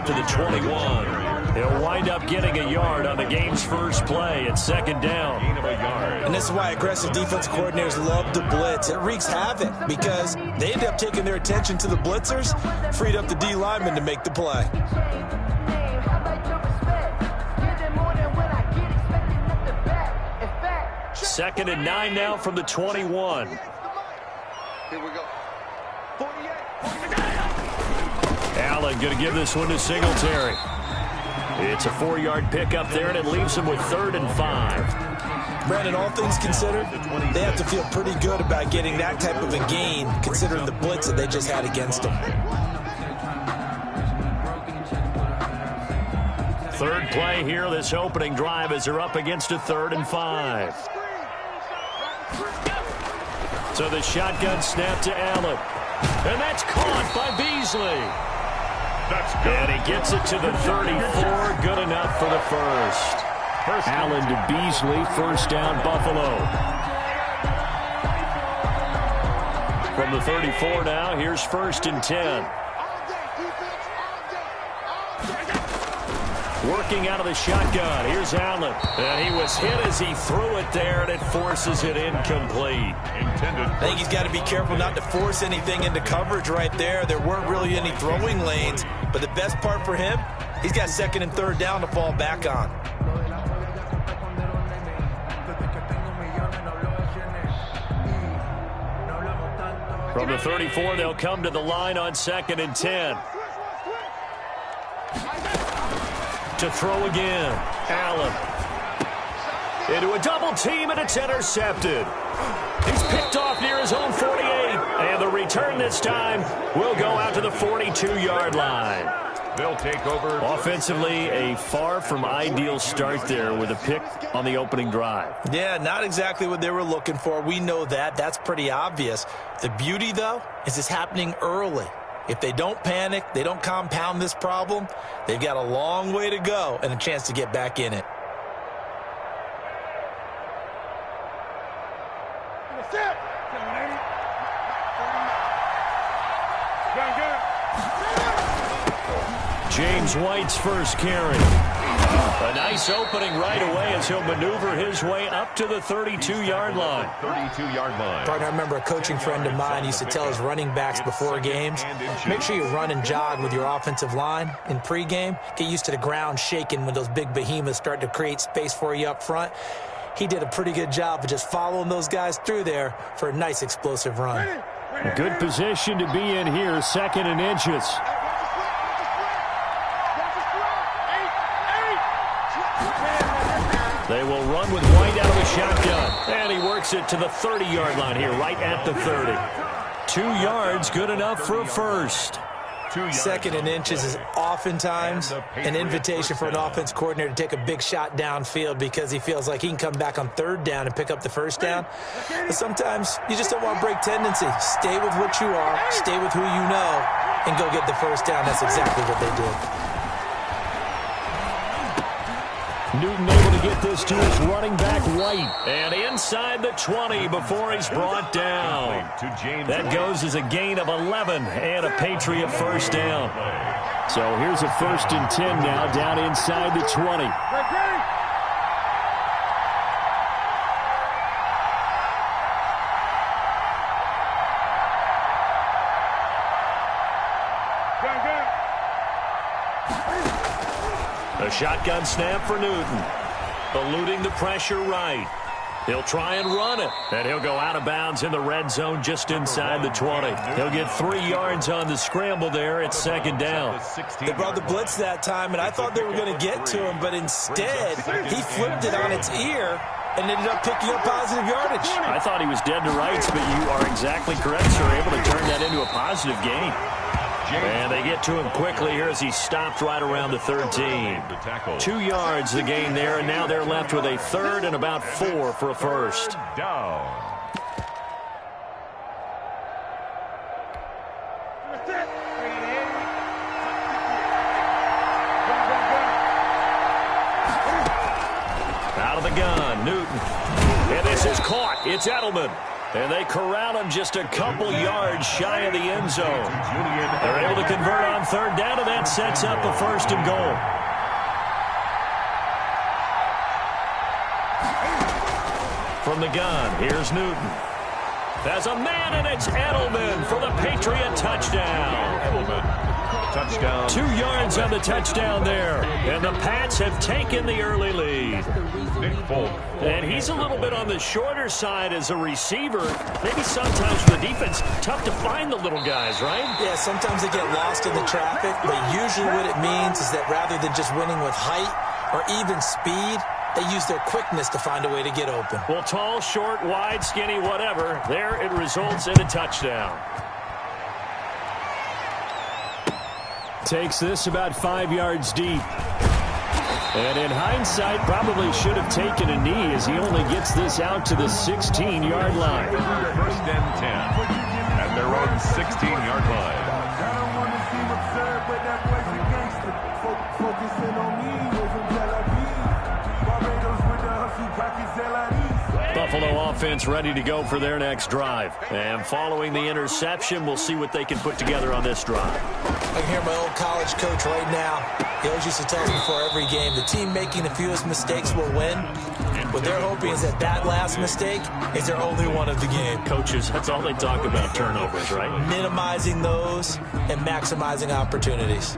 out to the 21. He'll wind up getting a yard on the game's first play at second down. And this is why aggressive defense coordinators love to blitz. It wreaks havoc because they end up taking their attention to the blitzers, freed up the D lineman to make the play. Second and 9 now from the 21. Here we go. 48. Allen going to give this one to Singletary. It's a 4-yard pickup there, and it leaves him with 3rd and 5. Brandon, all things considered, they have to feel pretty good about getting that type of a gain, considering the blitz that they just had against them. Third play here, this opening drive, as they're up against a 3rd and 5. So the shotgun snap to Allen. And that's caught by Beasley. That's good. And he gets it to the 34. Good enough for the first. Allen to Beasley. First down, Buffalo. From the 34 now, here's 1st and 10. Working out of the shotgun. Here's Allen. And he was hit as he threw it there, and it forces it incomplete. I think he's got to be careful not to force anything into coverage right there. There weren't really any throwing lanes. But the best part for him, he's got 2nd and 3rd down to fall back on. From the 34, they'll come to the line on 2nd and 10. To throw again. Allen. Into a double team, and it's intercepted. He's picked off near his own 48. And the return this time will go out to the 42-yard line. They'll take over. Offensively, a far from ideal start there with a pick on the opening drive. Yeah, not exactly what they were looking for. We know that. That's pretty obvious. The beauty, though, is it's happening early. If they don't panic, they don't compound this problem, they've got a long way to go and a chance to get back in it. James White's first carry. A nice opening right away as he'll maneuver his way up to the 32-yard line. 32-yard line. Partner, I remember a coaching friend of mine used to tell his running backs before games, make sure you run and jog with your offensive line in pregame. Get used to the ground shaking when those big behemoths start to create space for you up front. He did a pretty good job of just following those guys through there for a nice explosive run. A good position to be in here, 2nd and inches. They will run with White out of the shotgun. And he works it to the 30-yard line here, right at the 30. 2 yards, good enough for a first. 2nd and inches is oftentimes an invitation for an offense coordinator to take a big shot downfield because he feels like he can come back on 3rd down and pick up the first down. But sometimes you just don't want to break tendency. Stay with what you are, stay with who you know, and go get the first down. That's exactly what they did. Newton able to get this to his running back White. And inside the 20 before he's brought down. That goes as a gain of 11 and a Patriot first down. So here's a 1st and 10 now down inside the 20. A shotgun snap for Newton. Eluding the pressure right. He'll try and run it. And he'll go out of bounds in the red zone just inside the 20. He'll get 3 yards on the scramble there at 2nd down. They brought the blitz that time, and I thought they were going to get to him, but instead he flipped it on its ear and ended up picking up positive yardage. I thought he was dead to rights, but you are exactly correct, sir. Able to turn that into a positive gain. And they get to him quickly here as he stopped right around the 13. 2 yards the gain there, and now they're left with a 3rd and about 4 for a first. Down. Out of the gun, Newton. And this is caught. It's Edelman. And they corral him just a couple yards shy of the end zone. They're able to convert on third down, and that sets up a first and goal. From the gun, here's Newton. There's a man, and it's Edelman for the Patriot touchdown. Touchdown. 2 yards on the touchdown there. And the Pats have taken the early lead. Nick Folk. And he's a little bit on the shorter side as a receiver. Maybe sometimes for the defense, tough to find the little guys, right? Yeah, sometimes they get lost in the traffic, but usually what it means is that rather than just winning with height or even speed, they use their quickness to find a way to get open. Well, tall, short, wide, skinny, whatever. There it results in a touchdown. Takes this about 5 yards deep. And in hindsight, probably should have taken a knee as he only gets this out to the 16-yard line. First and 10 at their own 16-yard line. Buffalo offense ready to go for their next drive. And following the interception, we'll see what they can put together on this drive. I can hear my old college coach right now. He always used to tell us before every game, the team making the fewest mistakes will win. What they're hoping is that last mistake is their only one of the game. Coaches, that's all they talk about, turnovers, right? Minimizing those and maximizing opportunities.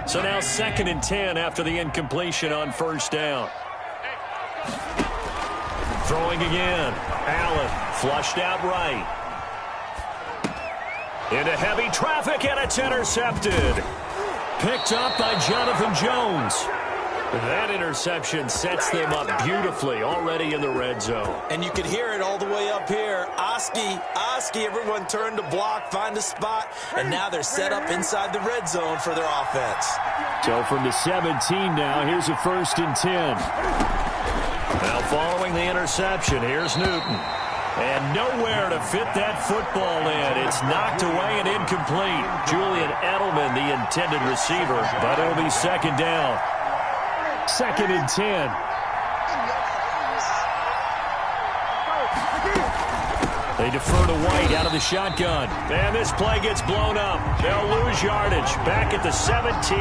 So now 2nd and 10 after the incompletion on first down. Throwing again. Allen flushed out right. Into heavy traffic, and it's intercepted. Picked up by Jonathan Jones. That interception sets them up beautifully already in the red zone. And you could hear it all the way up here. Oski, everyone turned to block, find a spot, and now they're set up inside the red zone for their offense. So from the 17 now, here's a 1st and 10. Now following the interception, here's Newton. And nowhere to fit that football in. It's knocked away and incomplete. Julian Edelman, the intended receiver, but it'll be 2nd down. 2nd and 10. They defer to White out of the shotgun. And this play gets blown up. They'll lose yardage. Back at the 17.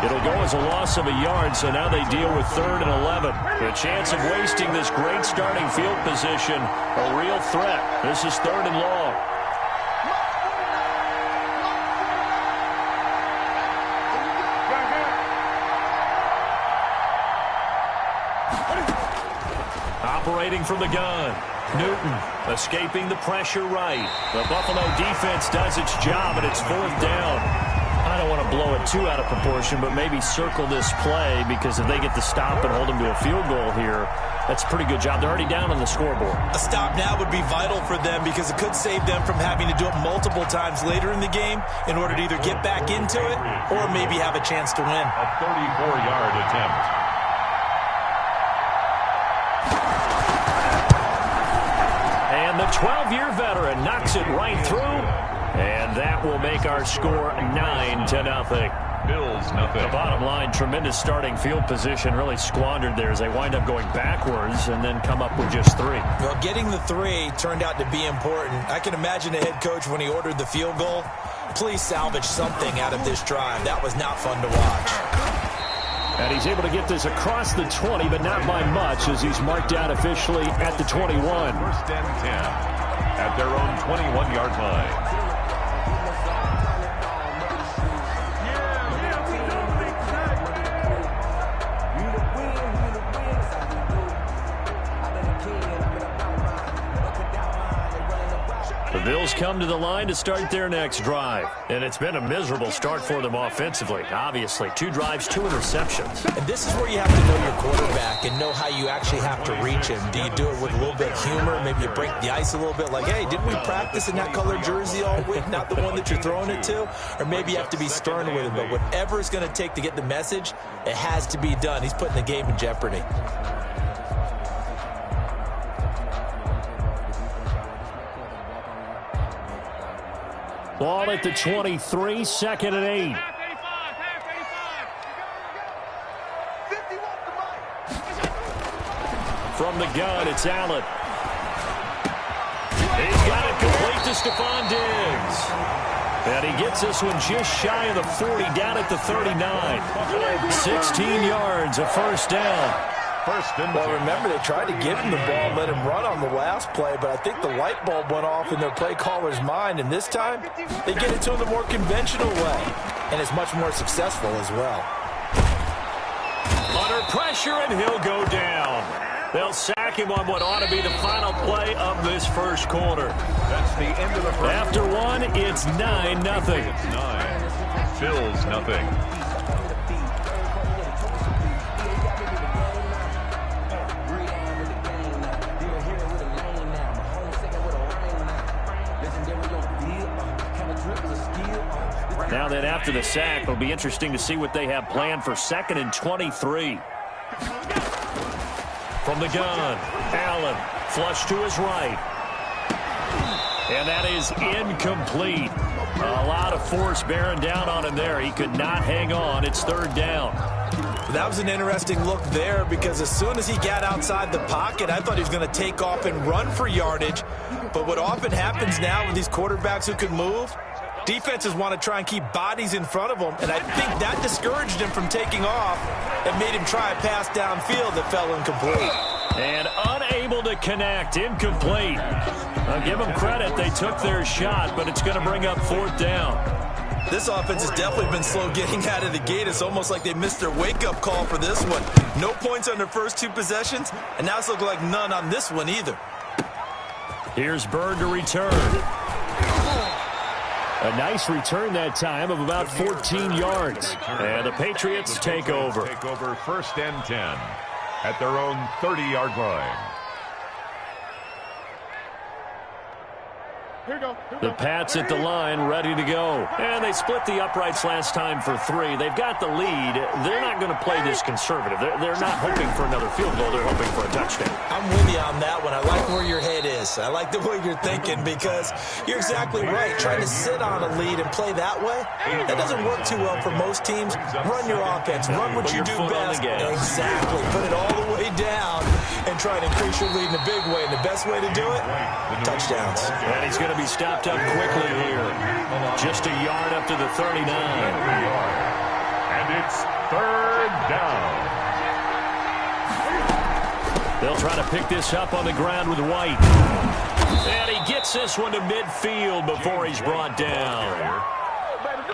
It'll go as a loss of a yard, so now they deal with 3rd and 11. The chance of wasting this great starting field position, a real threat. This is 3rd and long. Operating from the gun. Newton escaping the pressure right. The Buffalo defense does its job, and it's 4th down. I don't want to blow it too out of proportion, but maybe circle this play, because if they get the stop and hold them to a field goal here, that's a pretty good job. They're already down on the scoreboard. A stop now would be vital for them, because it could save them from having to do it multiple times later in the game in order to either get back into it or maybe have a chance to win. A 34-yard attempt. And the 12-year veteran knocks it right through. And that will make our score 9-0. Bills, nothing. The bottom line, tremendous starting field position, really squandered there as they wind up going backwards and then come up with just 3. Well, getting the 3 turned out to be important. I can imagine the head coach when he ordered the field goal. Please salvage something out of this drive. That was not fun to watch. And he's able to get this across the 20, but not by much, as he's marked down officially at the 21. 1st and 10 at their own 21-yard line. The Bills come to the line to start their next drive. And it's been a miserable start for them offensively. Obviously, 2 drives, 2 interceptions. And this is where you have to know your quarterback and know how you actually have to reach him. Do you do it with a little bit of humor? Maybe you break the ice a little bit, like, hey, didn't we practice in that colored jersey all week, not the one that you're throwing it to? Or maybe you have to be stern with him. But whatever it's going to take to get the message, it has to be done. He's putting the game in jeopardy. Ball at the 23, 2nd and 8. From the gun, it's Allen. He's got it complete to Stephon Diggs. And he gets this one just shy of the 40, down at the 39. 16 yards, a first down. Well, remember, they tried to give him the ball and let him run on the last play, but I think the light bulb went off in their play caller's mind, and this time they get it to him the more conventional way, and it's much more successful as well. Under pressure, and he'll go down. They'll sack him on what ought to be the final play of this first quarter. That's the end of the first. After one, it's 9-0. It's 9. Bills nothing. Now then, after the sack, it'll be interesting to see what they have planned for 2nd and 23. From the gun, Allen, flush to his right. And that is incomplete. A lot of force bearing down on him there. He could not hang on. It's 3rd down. That was an interesting look there because as soon as he got outside the pocket, I thought he was going to take off and run for yardage. But what often happens now with these quarterbacks who can move, defenses want to try and keep bodies in front of them, and I think that discouraged him from taking off and made him try a pass downfield that fell incomplete. And unable to connect, incomplete. I'll give them credit, they took their shot, but it's going to bring up 4th down. This offense has definitely been slow getting out of the gate. It's almost like they missed their wake-up call for this one. No points on their first 2 possessions, and now it's looking like none on this one either. Here's Bird to return. A nice return that time of about 14 yards. And the Patriots take over. Take over 1st and 10 at their own 30-yard line. The Pats at the line, ready to go. And they split the uprights last time for 3. They've got the lead. They're not going to play this conservative. They're not hoping for another field goal. They're hoping for a touchdown. I'm with you on that one. I like where your head is. I like the way you're thinking because you're exactly right. Trying to sit on a lead and play that way, that doesn't work too well for most teams. Run your offense. Run what you do best. Exactly. Put it all the way down and try and increase your lead in a big way. And the best way to do it, touchdowns. And he's going to be stopped up quickly here. Just a yard up to the 39. And it's 3rd down. They'll try to pick this up on the ground with White. And he gets this one to midfield before he's brought down.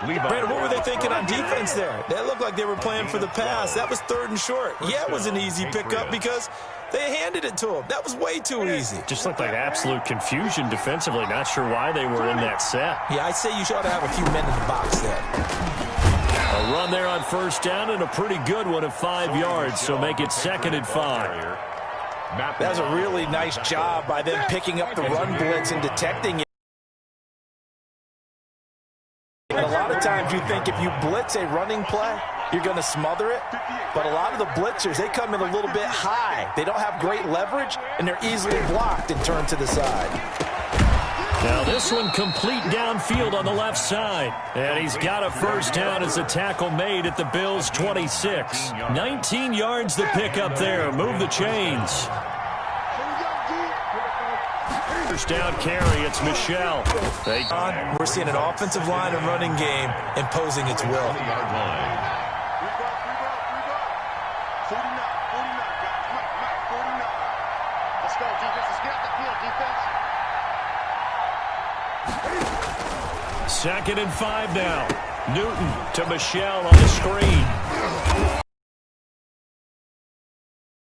Brandon, what were they thinking on defense there? That looked like they were playing for the pass. That was 3rd and short. Yeah, it was an easy pickup because they handed it to him. That was way too easy. Just looked like absolute confusion defensively. Not sure why they were in that set. Yeah, I'd say you should have a few men in the box there. A run there on 1st down and a pretty good one of 5 yards, so make it 2nd and 5. That was a really nice job by them picking up the run blitz and detecting it. And a lot of times you think if you blitz a running play, you're going to smother it. But a lot of the blitzers, they come in a little bit high. They don't have great leverage, and they're easily blocked and turned to the side. Now this one complete downfield on the left side. And he's got a 1st down as a tackle made at the Bills' 26. 19 yards to pick up there. Move the chains. 1st down carry, it's Michelle. We're seeing an offensive line and running game imposing its will. Let's go, defense. Let's get out the field, defense. 2nd and 5 now. Newton to Michelle on the screen.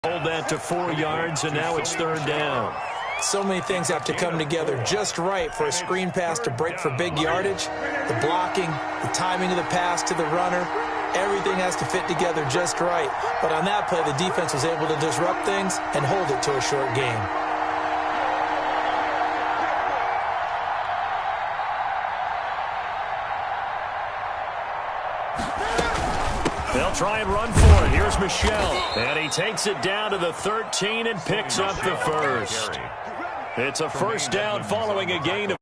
Hold that to 4 yards, and now it's 3rd down. So many things have to come together just right for a screen pass to break for big yardage. The blocking, the timing of the pass to the runner, everything has to fit together just right. But on that play, the defense was able to disrupt things and hold it to a short game. They'll try and run for it. Here's Michelle. And he takes it down to the 13 and picks up the 1st. It's a 1st down following a gain of